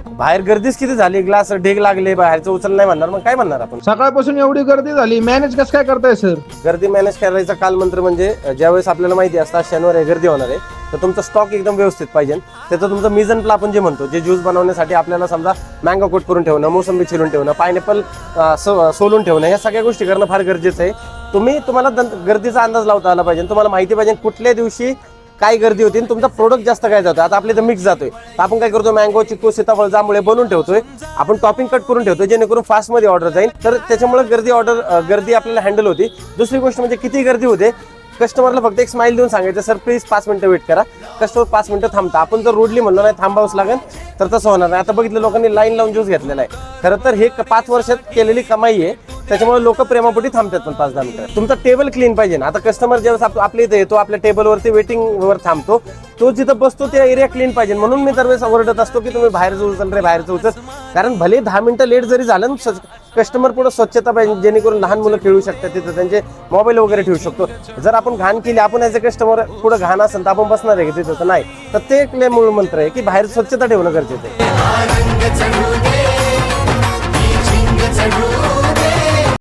बाहेर गर्दीच किती झाली, ग्लास ढेग लागले, बाहेरचं उचल नाही म्हणणार, मग काय म्हणणार आपण? सकाळपासून एवढी गर्दी झाली, मॅनेज कसं काय करताय सर? गर्दी मॅनेज करायचा कालमंत्र म्हणजे ज्यावेळेस आपल्याला माहिती असतं शनिवार गर्दी होणार आहे, तर तुमचा स्टॉक एकदम व्यवस्थित पाहिजे. त्याचं तुमचं मिझनला आपण जे म्हणतो, जे ज्यूस बनवण्यासाठी आपल्याला समजा मँगो कोट करून ठेवणं, मोसंबी चिरून ठेवणं, पायनॅपल सोलून ठेवणं, ह्या सगळ्या गोष्टी करणं फार गरजेचं आहे. तुम्हाला गर्दीचा अंदाज लावता आला पाहिजे. तुम्हाला माहिती पाहिजे कुठल्या दिवशी काय गर्दी होती आणि तुमचा प्रोडक्ट जास्त काय जातोय. आता आपले तर मिक्स जातोय, तर आपण काय करतो, मँगो, चिकू, सीताफळ, जांभळे बनवून ठेवतोय, आपण टॉपिंग कट करून ठेवतोय जेणेकरून फास्ट मध्ये ऑर्डर जाईल. तर त्याच्यामुळे गर्दी आपल्याला हँडल होती. दुसरी गोष्ट म्हणजे किती गर्दी होते, कस्टमरला फक्त एक स्माइल देऊन सांगायचं, सर प्लीज 5 मिनिटं वेट करा. कस्टमर 5 मिनिटं थांबता. आपण जर रोडली म्हणलो नाही थांबावंच लागेल, तर तसं होणार नाही. आता बघितलं लोकांनी लाईन लावून ज्यूस घेतलेला आहे. खरं तर हे 5 वर्षात केलेली कमाई आहे, त्याच्यामुळे लोक प्रेमापोटी थांबतात पण 5-10 मिनिटं. तुमचा टेबल क्लीन पाहिजे ना. आता कस्टमर ज्यावेळेस आपल्या इथे येतो, आपल्या टेबलवरती वेटिंग वर थांबतो, तो जिथं बसतो त्या एरिया क्लीन पाहिजे. म्हणून मी दरवेळेस ओरडत असतो की तुम्ही बाहेरचं उचल रे, बाहेरचं उचल. कारण भले 10 मिनिटं लेट जरी झालं ना, कस्टमर पुढे स्वच्छता पाहिजे, जेणेकरून लहान मुलं खेळू शकतात तिथं, त्यांचे मोबाईल वगैरे ठेवू शकतो. जर आपण घाण केली, आपण ॲज अ कस्टमर पुढे घाण असेल तर आपण बसणार आहे की तिथं? तर नाही. तर ते एक मूळ मंत्र आहे की बाहेर स्वच्छता ठेवणं गरजेचं आहे.